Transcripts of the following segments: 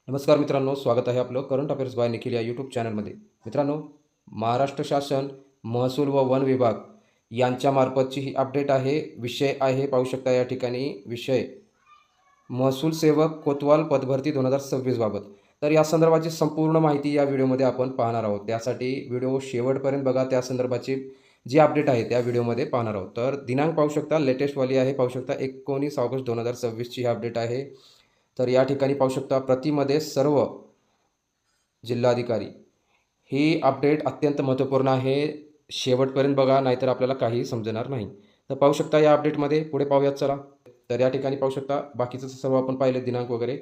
नमस्कार मित्रांनो, स्वागत आहे आपलं करंट अफेअर्स बाय निखिल या यूट्यूब चॅनलमध्ये. मित्रांनो, महाराष्ट्र शासन महसूल व वन विभाग यांच्यामार्फतची ही अपडेट आहे. विषय आहे, पाहू शकता या ठिकाणी विषय महसूल सेवक कोतवाल पदभरती 2026 बाबत. तर या संदर्भाची संपूर्ण माहिती या व्हिडिओमध्ये आपण पाहणार आहोत. त्यासाठी व्हिडिओ शेवटपर्यंत बघा. त्या संदर्भाची जी अपडेट आहे त्या व्हिडिओमध्ये पाहणार आहोत. तर दिनांक पाहू शकता, लेटेस्टवाली आहे. पाहू शकता 19 ऑगस्ट 2026ची ही अपडेट आहे. तर या ठिकाणी पाहू शकता प्रतीमध्ये सर्व जिल्हाधिकारी. ही अपडेट अत्यंत महत्त्वपूर्ण आहे. शेवटपर्यंत बघा, नाहीतर आपल्याला काहीही समजणार नाही. तर पाहू शकता या अपडेटमध्ये पुढे पाहूयात चला. तर या ठिकाणी पाहू शकता बाकीचं सर्व आपण पाहिले दिनांक वगैरे.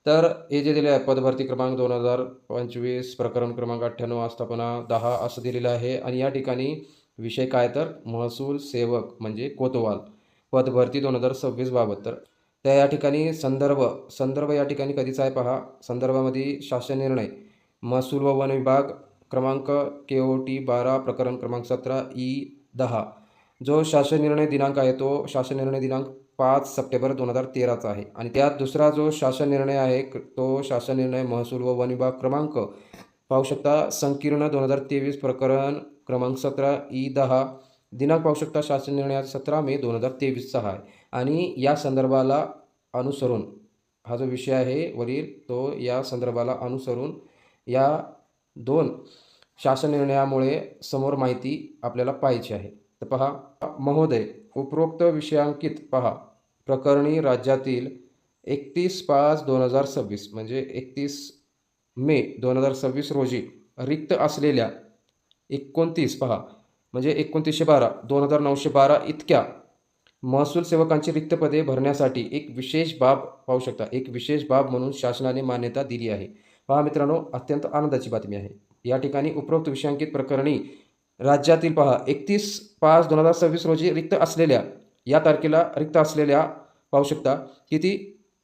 तर हे जे दिले आहे पदभरती क्रमांक 2025 प्रकरण क्रमांक 98 आस्थापना 10 असं दिलेलं आहे. आणि या ठिकाणी विषय काय तर महसूल सेवक म्हणजे कोतवाल पदभरती 2026 बाबत. तर त्या या ठिकाणी संदर्भ या ठिकाणी कधीचा आहे पहा. संदर्भामध्ये शासन निर्णय महसूल व वन विभाग क्रमांक KOT 12 प्रकरण क्रमांक 17 E10. जो शासन निर्णय दिनांक आहे तो शासन निर्णय दिनांक 5 सप्टेंबर 2013चा आहे. आणि त्यात दुसरा जो शासन निर्णय आहे तो शासन निर्णय महसूल व वन विभाग क्रमांक पाहू शकता संकीर्ण 2023 प्रकरण क्रमांक 17 E10. दिनांक पाहू शकता शासन निर्णय 17 मे 2023चा आहे. आणि या संदर्भाला अनुसरून हा जो विषय आहे वरील तो या संदर्भाला अनुसरून या दोन शासन निर्णयामुळे समोर माहिती आपल्याला पाहायची आहे. तर पहा महोदय, उपरोक्त विषयांकित पहा प्रकरणी राज्यातील 31/5/2026 म्हणजे 31 मे 2026 रोजी रिक्त असलेल्या 29 पहा म्हणजे 2912 2912 इतक्या महसूल सेवकांची रिक्त पदे भरण्यासाठी एक विशेष बाब पाहू शकता. एक विशेष बाब म्हणून शासनाने मान्यता दिली आहे. पहा मित्रांनो, अत्यंत आनंदाची बातमी आहे. या ठिकाणी उपरोक्त विषयांकित प्रकरणी राज्यातील पहा 31/5/2026 रोजी रिक्त असलेल्या या तारखेला रिक्त असलेल्या पाहू शकता किती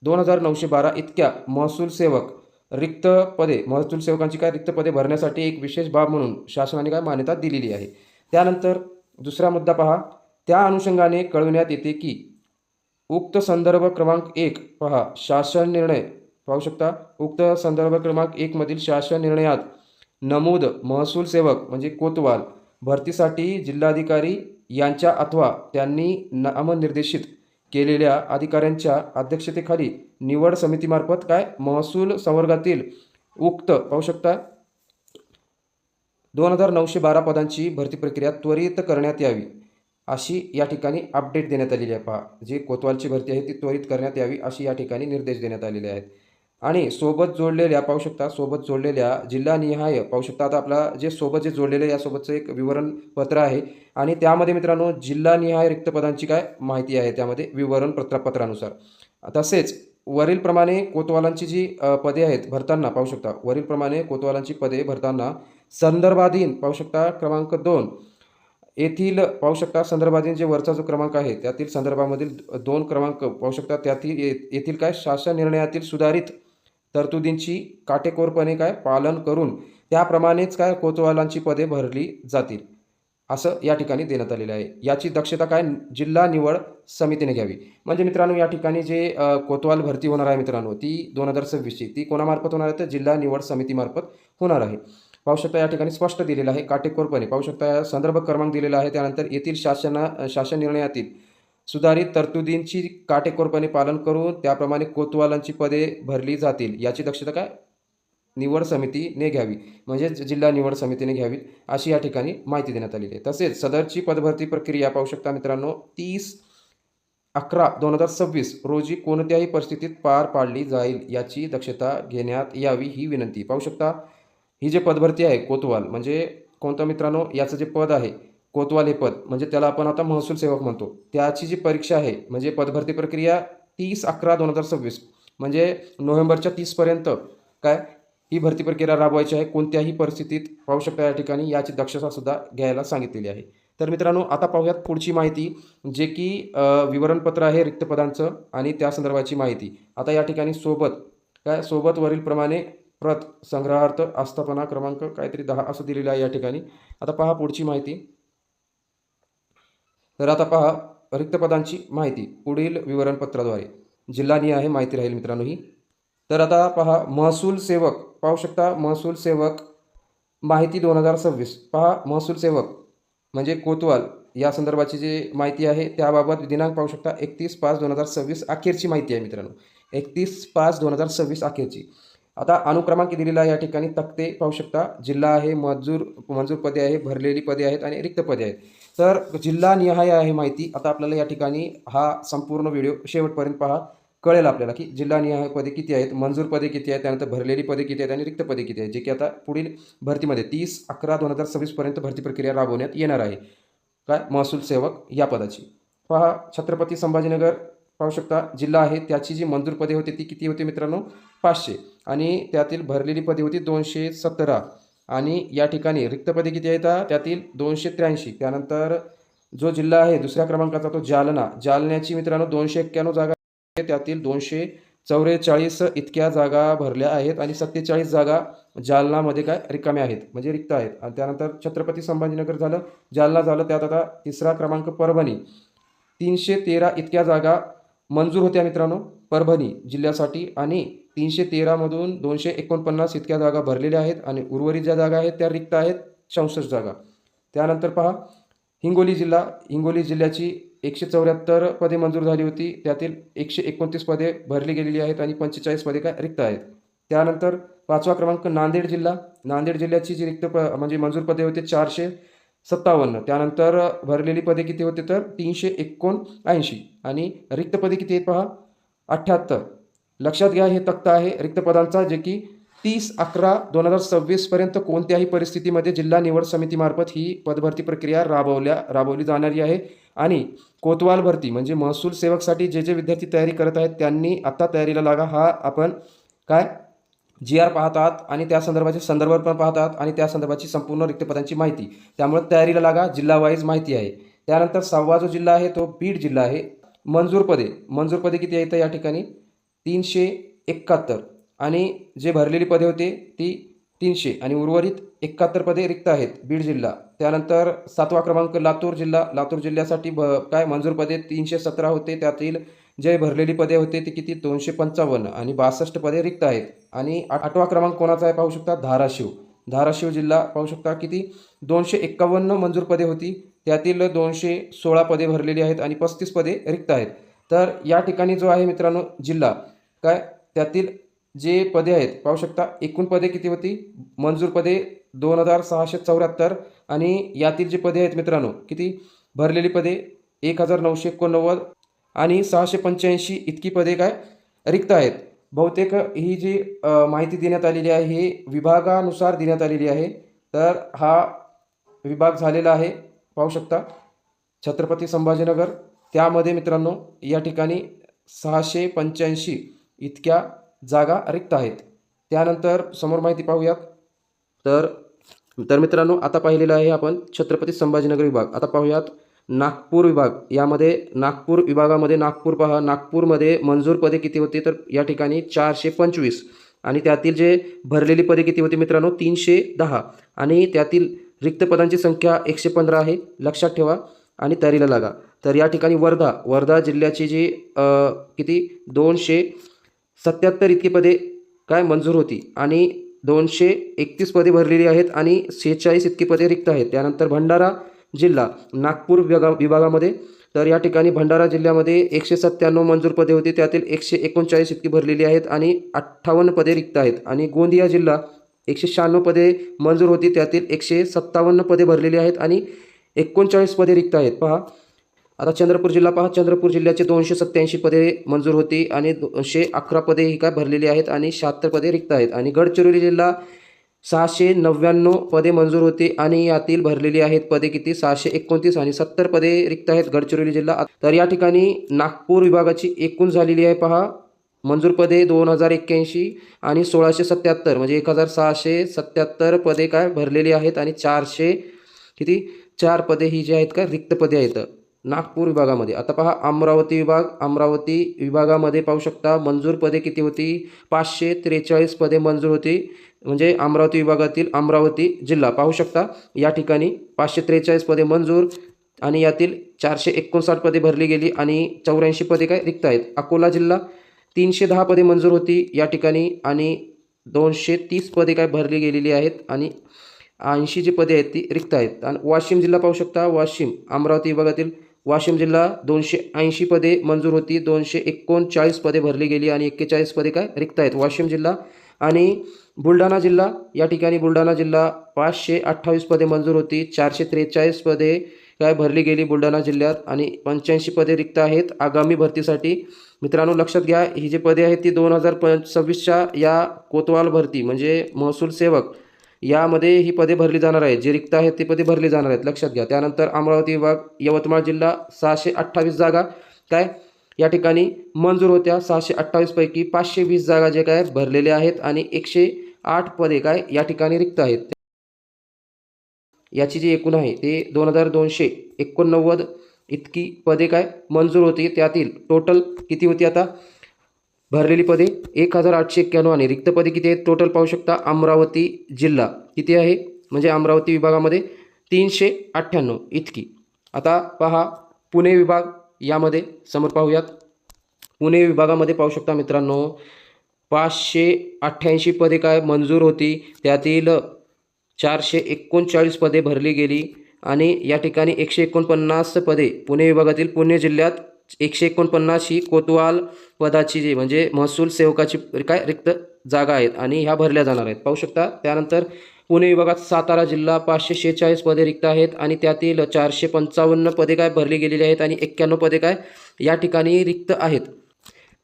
2912 इतक्या महसूल सेवक रिक्त पदे महसूल सेवकांची काय रिक्त पदे भरण्यासाठी एक विशेष बाब म्हणून शासनाने काय मान्यता दिलेली आहे. त्यानंतर दुसरा मुद्दा पहा. त्या अनुषंगाने कळविण्यात येते की उक्त संदर्भ क्रमांक 1 पहा शासन निर्णय पाहू शकता. उक्त संदर्भ क्रमांक 1 मधील शासन निर्णयात नमूद महसूल सेवक म्हणजे कोतवाल भरतीसाठी जिल्हाधिकारी यांच्या अथवा त्यांनी नामनिर्देशित केलेल्या अधिकाऱ्यांच्या अध्यक्षतेखाली निवड समितीमार्फत काय महसूल संवर्गातील उक्त पाहू शकता 2912 पदांची भरती प्रक्रिया त्वरित करण्यात यावी अशी या ठिकाणी अपडेट देण्यात आलेली आहे. पहा, जी कोतवालची भरती आहे ती त्वरित करण्यात यावी अशी या ठिकाणी निर्देश देण्यात आलेले आहेत. आणि सोबत जोडलेल्या पाहू शकता सोबत जोडलेल्या जिल्हानिहाय पाहू शकता. आता आपला जे सोबत जे जोडलेलं यासोबतचं एक विवरणपत्र आहे आणि त्यामध्ये मित्रांनो जिल्हानिहाय रिक्त पदांची काय माहिती आहे त्यामध्ये विवरण पत्रानुसार. तसेच वरीलप्रमाणे कोतवालांची जी पदे आहेत भरताना पाहू शकता वरीलप्रमाणे कोतवालांची पदे भरताना संदर्भाधीन पाहू शकता क्रमांक 2 येथील पाहू शकता संदर्भाधीन जे वरचा जो क्रमांक आहे त्यातील संदर्भामधील 2 क्रमांक पाहू शकता त्यातील येथील काय शासन निर्णयातील सुधारित तरतुदींची काटेकोरपणे काय पालन करून त्याप्रमाणेच काय कोतवालांची पदे भरली जातील असं या ठिकाणी देण्यात आलेलं आहे. याची दक्षता काय जिल्हा निवड समितीने घ्यावी. म्हणजे मित्रांनो या ठिकाणी जे कोतवाल भरती होणार आहे मित्रांनो ती 2026ची ती कोणामार्फत होणार आहे तर जिल्हा निवड समितीमार्फत होणार आहे. पाहू शकता या ठिकाणी स्पष्ट दिलेलं आहे काटेकोरपणे. पाहू शकता संदर्भ क्रमांक दिलेला आहे. त्यानंतर येथील शासन निर्णयातील सुधारित तरतुदींची काटेकोरपणे पालन करून त्याप्रमाणे कोतवालांची पदे भरली जातील याची दक्षता काय निवड समितीने घ्यावी म्हणजे जिल्हा निवड समितीने घ्यावी अशी या ठिकाणी माहिती देण्यात आलेली आहे. तसेच सदरची पदभरती प्रक्रिया पाहू शकता मित्रांनो 30/11/2026 रोजी कोणत्याही परिस्थितीत पार पाडली जाईल याची दक्षता घेण्यात यावी ही विनंती. पाहू शकता ही जी पदभरती आहे कोतवाल म्हणजे कोणतं मित्रांनो याचं जे पद आहे कोतवाल हे पद म्हणजे त्याला आपण आता महसूल सेवक म्हणतो. त्याची जी परीक्षा आहे म्हणजे पदभरती प्रक्रिया 30/11/2026 म्हणजे नोव्हेंबरच्या 30पर्यंत काय ही भरती प्रक्रिया राबवायची आहे. कोणत्याही परिस्थितीत पाहू शकता या ठिकाणी याची दक्षता सुद्धा घ्यायला सांगितलेली आहे. तर मित्रांनो आता पाहूयात पुढची माहिती जे की विवरणपत्र आहे रिक्त पदांचं आणि त्या संदर्भाची माहिती. आता या ठिकाणी सोबत वरीलप्रमाणे प्रत संग्रहार्थ आस्थापना क्रमांक काहीतरी 10 असं दिलेलं आहे या ठिकाणी. आता पहा पुढची माहिती. तर आता पहा रिक्त पदांची माहिती पुढील विवरणपत्राद्वारे जिल्हानिहाय माहिती राहील मित्रांनो ही. तर आता पहा महसूल सेवक पाहू शकता, महसूल सेवक माहिती 2026 पहा, महसूल सेवक म्हणजे कोतवाल या संदर्भाची जी माहिती आहे त्याबाबत दिनांक पाहू शकता 31/5/2026 अखेरची माहिती आहे मित्रांनो, 31/5/2026 अखेरची. आता अनुक्रमांक दिलेला आहे या ठिकाणी, तक्ते पाहू शकता, जिल्हा आहे, मंजूर पदे आहे, भरलेली पदे आहेत आणि रिक्त पदे आहेत. तर जिल्हानिहाय आहे माहिती. आता आपल्याला या ठिकाणी हा संपूर्ण व्हिडिओ शेवटपर्यंत पहा, कळेल आपल्याला की जिल्हानिहाय पदे किती आहेत, मंजूर पदे किती आहेत, त्यानंतर भरलेली पदे किती आहेत आणि रिक्त पदे किती आहेत, जे की आता पुढील भरतीमध्ये 30/11/2026 पर्यंत भरती प्रक्रिया राबवण्यात येणार आहे. काय महसूल सेवक या पदाची पहा, छत्रपती संभाजीनगर पाहू शकता, जिल्हा आहे, त्याची जी मंजूर पदे होती ती किती होती मित्रांनो, 500 आणि त्यातील भरलेली पदे होती 217 आणि या ठिकाणी रिक्त पदे किती आहेत त्यातील 283. त्यानंतर जो जिल्हा आहे दुसऱ्या क्रमांकाचा तो जालना, जालन्याची मित्रांनो 291 जागा आहे, त्यातील 244 इतक्या जागा भरल्या आहेत आणि 47 जागा जालनामध्ये काय रिकाम्या आहेत म्हणजे रिक्त आहेत. आणि त्यानंतर छत्रपती संभाजीनगर झालं, जालना झालं, त्यात आता तिसरा क्रमांक परभणी, 313 इतक्या जागा मंजूर होत्या मित्रांनो परभणी जिल्ह्यासाठी आणि 313मधून 249 इतक्या जागा भरलेल्या आहेत आणि उर्वरित ज्या जागा आहेत त्या रिक्त आहेत 64 जागा. त्यानंतर पहा हिंगोली जिल्हा, हिंगोली जिल्ह्याची 174 पदे मंजूर झाली होती, त्यातील 129 पदे भरली गेलेली आहेत आणि 45 पदे काय रिक्त आहेत. त्यानंतर 5वा क्रमांक नांदेड जिल्हा, नांदेड जिल्ह्याची जी म्हणजे मंजूर पदे होते 457. त्यानंतर भरलेली पदे किती होते तर 379 आणि रिक्त पदे किती आहेत पहा 78. लक्षात घ्या हे तक्ता आहे रिक्त पदांचा, जे की 30/11/2026 पर्यंत कोणत्याही परिस्थितीमध्ये जिल्हा निवड समितीमार्फत ही पदभरती प्रक्रिया राबवली जाणारी आहे. आणि कोतवाल भरती म्हणजे महसूल सेवकसाठी जे विद्यार्थी तयारी करत आहेत त्यांनी आता तयारीला लागा. हा आपण काय GR पाहत आहात आणि त्या संदर्भाचे संदर्भ पण पाहत आहात आणि त्या संदर्भाची संपूर्ण रिक्त पदांची माहिती, त्यामुळे तयारीला लागा, जिल्हा वाईज माहिती आहे. त्यानंतर 6वा जो जिल्हा आहे तो बीड जिल्हा आहे. मंजूर पदे किती आहेत या ठिकाणी 371 आणि जे भरलेली पदे होते ती 300 आणि उर्वरित 71 पदे रिक्त आहेत बीड जिल्हा. त्यानंतर 7वा क्रमांक लातूर जिल्हा, लातूर जिल्ह्यासाठी काय मंजूर पदे 317 होते, त्यातील जे भरलेली पदे होते ती किती 255 आणि 62 पदे रिक्त आहेत. आणि 8वा क्रमांक कोणाचा आहे पाहू शकता धाराशिव, धाराशिव जिल्हा पाहू शकता किती 251 मंजूर पदे होती, त्यातील 216 पदे भरलेली आहेत आणि 35 पदे रिक्त आहेत. तर या ठिकाणी जो आहे मित्रांनो जिल्हा काय त्यातील जे पदे आहेत पाहू शकता, एकूण पदे किती होती मंजूर पदे 2674 आणि यातील जी पदे आहेत मित्रांनो किती भरलेली पदे 1989 आणि 685 इतकी पदे काय रिक्त आहेत. बहुतेक ही जी माहिती देण्यात आलेली आहे ही विभागानुसार देण्यात आलेली आहे. तर हा विभाग झालेला आहे पाहू शकता छत्रपती संभाजीनगर, त्यामध्ये मित्रांनो या ठिकाणी 685 इतक्या जागा रिक्त आहेत. त्यानंतर समोर माहिती पाहूयात. तर मित्रांनो आता पाहिलेलं आहे आपण छत्रपती संभाजीनगर विभाग. आता पाहूयात नागपूर विभाग. यामध्ये नागपूर विभागामध्ये नागपूर पहा, नागपूरमध्ये मंजूर पदे किती होती तर या ठिकाणी 425 आणि त्यातील जे भरलेली पदे किती होती मित्रांनो 310 आणि त्यातील रिक्त पदांची संख्या 115 आहे, लक्षात ठेवा आणि तयारीला लागा. तर या ठिकाणी वर्धा जिल्ह्याची जी किती 277 इतकी पदे काय मंजूर होती आणि 231 पदे भरलेली आहेत आणि 46 इतकी पदे रिक्त आहेत. त्यानंतर भंडारा जिल्हा नागपूर विभागामध्ये, तर या ठिकाणी भंडारा जिल्ह्यामध्ये 197 मंजूर पदे होती, त्यातील 139 इतकी भरलेली आहेत आणि 58 पदे रिक्त आहेत. आणि गोंदिया जिल्हा 196 पदे मंजूर होती, त्यातील 157 पदे भरलेली आहेत आणि 39 पदे रिक्त आहेत. पहा आता चंद्रपूर जिल्हा पहा, चंद्रपूर जिल्ह्याचे 287 पदे मंजूर होती आणि 211 पदे ही काय भरलेली आहेत आणि 76 पदे रिक्त आहेत. आणि गडचिरोली जिल्हा 699 पदे मंजूर होती आणि यातील भरलेली आहेत पदे किती 629 आणि 70 पदे रिक्त आहेत गडचिरोली जिल्हा. तर या ठिकाणी नागपूर विभागाची एकूण झालेली आहे पहा मंजूर पदे 2081 आणि 1677 म्हणजे 1677 पदे काय भरलेली आहेत आणि 4 पदे ही जी आहेत काय रिक्त पदे आहेत नागपूर विभागामध्ये. आता पहा अमरावती विभाग, अमरावती विभागामध्ये पाहू शकता मंजूर पदे किती होती 543 पदे मंजूर होती, म्हणजे अमरावती विभागातील अमरावती जिल्हा पाहू शकता या ठिकाणी 543 पदे मंजूर आणि यातील 459 पदे भरली गेली आणि 84 पदे काय रिक्त आहेत. अकोला जिल्हा 310 पदे मंजूर होती या ठिकाणी आणि 230 पदे काय भरली गेलेली आहेत आणि 80 जी पदे आहेत ती रिक्त आहेत. आणि वाशिम जिल्हा पाहू शकता, वाशिम अमरावती विभागातील वाशिम जिल्हा 280 पदे मंजूर होती, 239 पदे भरली गेली आणि 41 पदे काय रिक्त आहेत वाशिम जिल्हा. आणि बुलढाणा जिल्हा या ठिकाणी बुलढाणा जिल्हा 528 पदे मंजूर होती, 443 पदे काय भरली गेली बुलढाणा जिल्ह्यात आणि 85 पदे रिक्त आहेत आगामी भरतीसाठी. मित्रांनो लक्षात घ्या, ही जी पदे आहेत ती 2026च्या या कोतवाल भरती म्हणजे महसूल सेवक यामध्ये ही पदे भरली जाणार आहेत. जे रिक्त आहेत ती पदे भरली जाणार आहेत, लक्षात घ्या. त्यानंतर अमरावती विभाग यवतमाळ जिल्हा 628 जागा काय या ठिकाणी मंजूर होत्या. 628 पैकी 520 जागा जे काय भरलेल्या आहेत आणि 108 पदे काय या ठिकाणी रिक्त आहेत. याची जी एकूण आहे ते 2289 इतकी पदे काय मंजूर होती. त्यातील टोटल किती होती आता भरलेली पदे 1891 आणि रिक्त पदे किती आहेत टोटल पाहू शकता. अमरावती जिल्हा किती आहे म्हणजे अमरावती विभागामध्ये 398 इतकी. आता पहा पुणे विभाग यामध्ये समोर पाहूयात. पुणे विभागामध्ये पाहू शकता मित्रांनो 588 पदे काय मंजूर होती. त्यातील 439 पदे भरली गेली आणि या ठिकाणी 149 पदे पुणे विभागातील पुणे जिल्ह्यात 149 ही कोतवाल पदाची जी म्हणजे महसूल सेवकाची काय रिक्त जागा आहेत आणि ह्या भरल्या जाणार आहेत पाहू शकता. त्यानंतर पुणे विभागात सातारा जिल्हा 546 पदे रिक्त आहेत आणि त्यातील 455 पदे काय भरली गेलेली आहेत आणि 91 पदे काय या ठिकाणी रिक्त आहेत.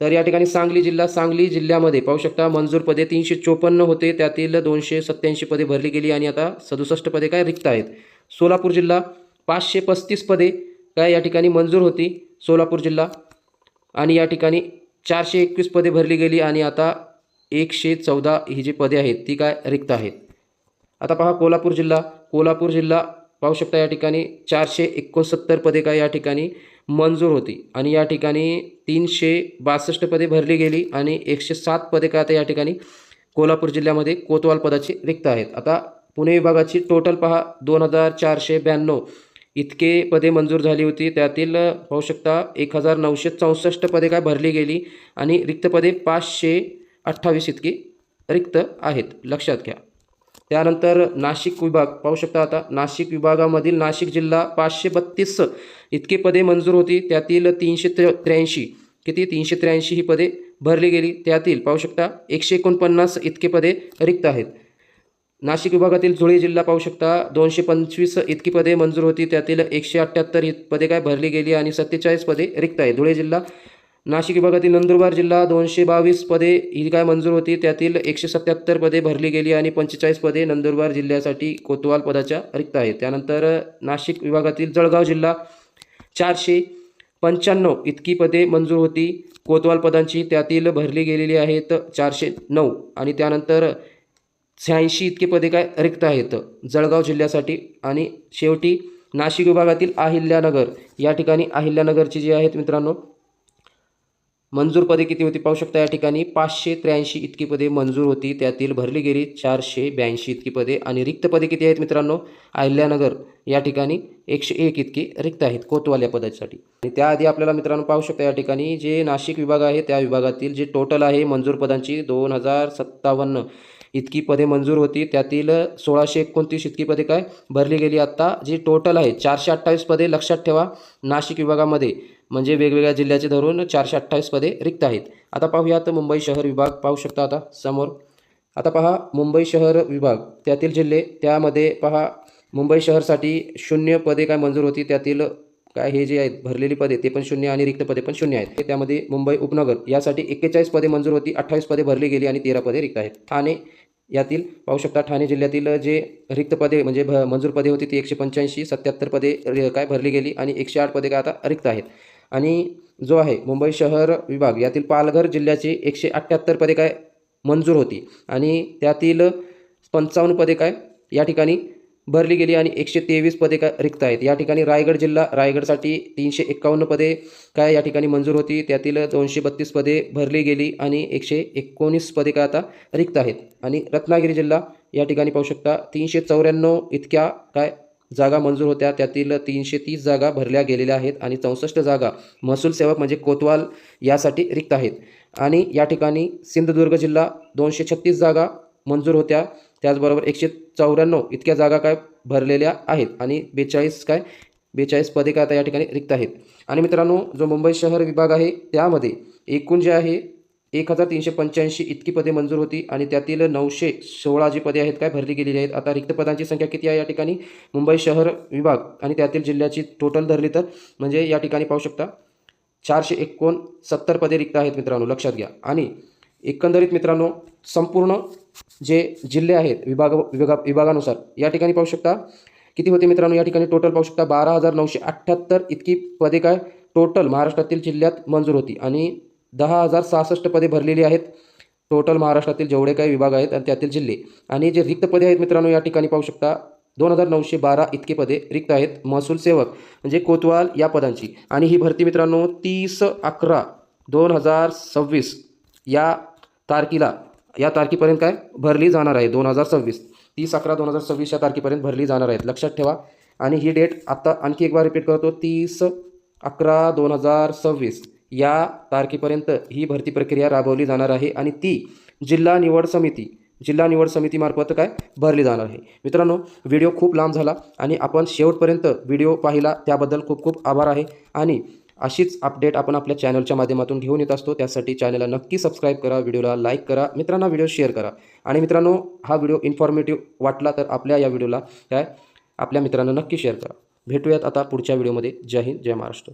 तर या ठिकाणी सांगली जिल्ह्यामध्ये पाहू शकता मंजूर पदे 354 होते, त्यातील 287 पदे भरली गेली आणि आता 67 पदे काय रिक्त आहेत. सोलापूर जिल्हा 535 पदे काय या ठिकाणी मंजूर होती सोलापूर जिल्हा आणि या ठिकाणी 421 पदे भरली गेली आणि आता 114 ही जी पदे आहेत ती काय रिक्त आहेत. आता पहा कोल्हापूर जिल्हा पाहू शकता या ठिकाणी 469 पदे काय या ठिकाणी मंजूर होती आणि या ठिकाणी 362 पदे भरली गेली आणि 107 पदे काय आता या ठिकाणी कोल्हापूर जिल्ह्यामध्ये कोतवाल पदाची रिक्त आहेत. आता पुणे विभागाची टोटल पहा 2492 इतके पदे मंजूर झाली होती. त्यातील पाहू शकता 1964 पदे काय भरली गेली आणि रिक्त पदे 528 इतकी रिक्त आहेत, लक्षात घ्या. त्यानंतर नाशिक विभाग पाहू शकता. आता नाशिक विभागामधील नाशिक जिल्हा 532 इतके पदे मंजूर होती. त्यातील 383 ही पदे भरली गेली. त्यातील पाहू शकता 149 इतके पदे रिक्त आहेत. नाशिक विभागातील धुळे जिल्हा पाहू शकता 225 इतकी पदे मंजूर होती. त्यातील 178 ही पदे काय भरली गेली आणि 47 पदे रिक्त आहेत धुळे जिल्हा. नाशिक विभागातील नंदुरबार जिल्हा 222 पदे ही काय मंजूर होती. त्यातील 177 पदे भरली गेली आणि 45 पदे नंदुरबार जिल्ह्यासाठी कोतवाल पदाच्या रिक्त आहेत. त्यानंतर नाशिक विभागातील जळगाव जिल्हा 495 इतकी पदे मंजूर होती कोतवाल पदांची. त्यातील भरली गेलेली आहेत 409 आणि त्यानंतर 86 इतके पदे काय रिक्त आहेत जळगाव जिल्ह्यासाठी. आणि शेवटी नाशिक विभागातील अहिल्यानगर या ठिकाणी अहिल्यानगरची जी आहेत मित्रांनो मंजूर पदे किती होती पाहू शकता. या ठिकाणी 583 इतकी पदे मंजूर होती. त्यातील भरली गेली 482 इतकी पदे आणि रिक्त पदे किती आहेत मित्रांनो अहिल्यानगर या ठिकाणी 101 इतकी रिक्त आहेत कोतवाल या पदासाठी. आणि त्याआधी आपल्याला मित्रांनो पाहू शकता या ठिकाणी जे नाशिक विभाग आहे त्या विभागातील जे टोटल आहे मंजूर पदांची 2057 इतकी पदे मंजूर होती. त्यातील 1629 इतकी पदे काय भरली गेली. आत्ता जी टोटल आहे 428 पदे लक्षात ठेवा नाशिक विभागामध्ये म्हणजे वेगवेगळ्या जिल्ह्याचे धरून 428 पदे रिक्त आहेत. आता पाहूयात मुंबई शहर विभाग पाहू शकता आता समोर. आता पहा मुंबई शहर विभाग त्यातील जिल्हे त्यामध्ये पहा मुंबई शहरसाठी 0 पदे काय मंजूर होती. त्यातील काय हे जे आहेत भरलेली पदे ते पण 0 आणि रिक्त पदे पण 0 आहेत. त्यामध्ये मुंबई उपनगर यासाठी 41 पदे मंजूर होती, 28 पदे भरली गेली आणि 13 पदे रिक्त आहेत. ठाणे यातील पाहू शकता ठाणे जिल्ह्यातील जे रिक्त पदे म्हणजे मंजूर पदे होती ती 185, 77 पदे काय भरली गेली आणि 108 पदे काय आता रिक्त आहेत. आणि जो आहे मुंबई शहर विभाग यातील पालघर जिल्ह्याची 178 पदे काय मंजूर होती आणि त्यातील 55 पदे काय या ठिकाणी भरली गेली आणि 123 पदे काय रिक्त आहेत. या ठिकाणी रायगड जिल्हा रायगडसाठी 351 पदे काय या ठिकाणी मंजूर होती. त्यातील 232 पदे भरली गेली आणि 119 पदे काय आता रिक्त आहेत. आणि रत्नागिरी जिल्हा या ठिकाणी पाहू शकता 394 इतक्या काय जागा मंजूर होत्या. त्यातील 330 जागा भरल्या गेलेल्या आहेत आणि 64 जागा महसूल सेवक म्हणजे कोतवाल यासाठी रिक्त आहेत. आणि या ठिकाणी सिंधुदुर्ग जिल्हा 236 जागा मंजूर होत्या. त्याचबरोबर 194 इतक्या जागा काय भरलेल्या आहेत आणि 42 पदे काय आता या ठिकाणी रिक्त आहेत. आणि मित्रांनो, जो मुंबई शहर विभाग आहे त्यामध्ये एकूण जे आहे 1385 इतकी पदे मंजूर होती आणि त्यातील 916 जी पदे आहेत काय भरली गेलेली आहेत. आता रिक्त पदांची संख्या किती आहे या ठिकाणी मुंबई शहर विभाग आणि त्यातील जिल्ह्याची टोटल धरली तर म्हणजे या ठिकाणी पाहू शकता 469 पदे रिक्त आहेत मित्रांनो, लक्षात घ्या. आणि एकंदरीत मित्रांनो संपूर्ण जे जिल्हे आहेत विभागानुसार या ठिकाणी पाहू शकता किती होते मित्रांनो, या ठिकाणी टोटल पाहू शकता 12,978 इतकी पदे काय टोटल महाराष्ट्रातील जिल्ह्यात मंजूर होती आणि 10,066 पदे भरलेली आहेत टोटल महाराष्ट्रातील जेवढे काही विभाग आहेत आणि त्यातील जिल्हे. आणि जे रिक्त पदे आहेत मित्रांनो या ठिकाणी पाहू शकता 2,912 इतकी पदे रिक्त आहेत महसूल सेवक म्हणजे कोतवाल या पदांची. आणि ही भरती मित्रांनो 30/11/2026 या तारखेपर्यंत काय भरली जाणार आहे. 30/11/2026 या तारखेपर्यंत भरली जाणार आहेत, लक्षात ठेवा. आणि ही डेट आता आणखी एक बार रिपीट करतो, 30/11/2026 या तारखेपर्यंत ही भरती प्रक्रिया राबवली जाणार आहे आणि ती जिल्हा निवड समितीमार्फत काय भरली जाणार आहे. मित्रांनो, व्हिडिओ खूप लांब झाला आणि आपण शेवटपर्यंत व्हिडिओ पाहिला त्याबद्दल खूप खूप आभार आहे. आणि अशीच अपडेट आपण आपल्या चॅनलच्या माध्यमातून घेऊन येत असतो. त्यासाठी चॅनलला नक्की सबस्क्राईब करा, व्हिडिओला लाईक करा, मित्रांना व्हिडिओ शेअर करा. आणि मित्रांनो, हा व्हिडिओ इन्फॉर्मेटिव्ह वाटला तर या व्हिडिओला आपल्या मित्रांना नक्की शेअर करा. भेटूयात आता पुढच्या व्हिडिओमध्ये. जय हिंद, जय महाराष्ट्र.